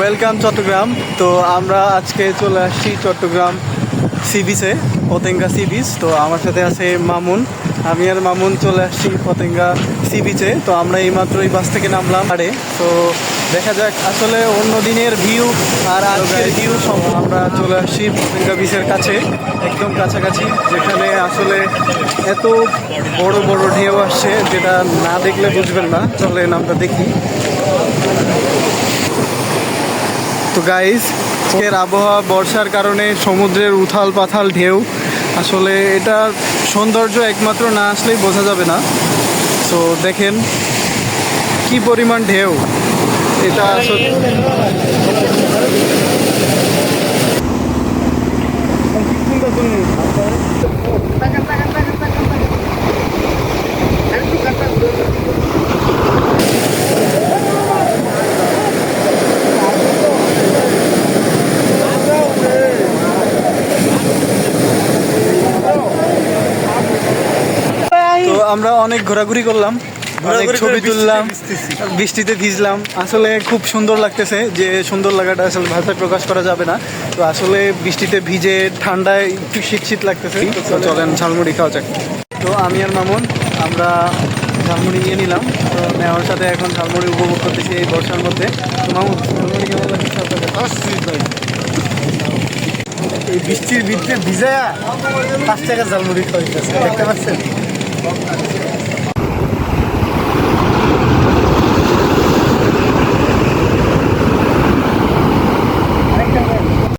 Welcome Chittagong. তো আমরা আজকে চলে আসছি চট্টগ্রাম সি বিচে, পতেঙ্গা সি বিচ। তো আমার সাথে আছে মামুন, আমি আর মামুন চলে আসছি পতেঙ্গা সি বিচে। তো আমরা এইমাত্র এই বাস থেকে নামলাম আরে। তো দেখা যাক আসলে অন্য দিনের ভিউ আর আজকের ভিউ সব। আমরা চলে আসছি পতেঙ্গা বিচের কাছে, একদম কাছাকাছি, যেখানে আসলে এত বড় বড় ঢেউ আসছে যেটা না দেখলে বুঝবেন না। চলেন আমরা দেখি। তো গাইস, আজকের আবহাওয়া বর্ষার কারণে সমুদ্রের উথাল পাথাল ঢেউ, আসলে এটা সৌন্দর্য একমাত্র না আসলেই বোঝা যাবে না। তো দেখেন কি পরিমাণ ঢেউ, এটা আসলে তো আমরা অনেক ঘোরাঘুরি করলাম, অনেক ছবি তুললাম, বৃষ্টিতে ভিজলাম। আসলে খুব সুন্দর লাগতেছে, যে সুন্দর লাগাটা আসলে ভাষায় প্রকাশ করা যাবে না। তো আসলে বৃষ্টিতে ভিজে ঠান্ডায় একটু শীত শীত লাগতেছে। তো চলেন ঝালমুড়ি খাওয়া যাক। তো আমি আর মামুন আমরা ঝালমুড়ি নিয়ে নিলাম। তো নেওয়ার সাথে এখন ঝালমুড়ি উপভোগ করতেছি এই বর্ষার মধ্যে। তো মামুন, ঝালমুড়ি কেমন লাগছে আপনাদের? এই বৃষ্টির ভিতরে ভিজায়া 5 টাকা ঝালমুড়ি খাওয়াইতেছে, দেখতে পাচ্ছেন?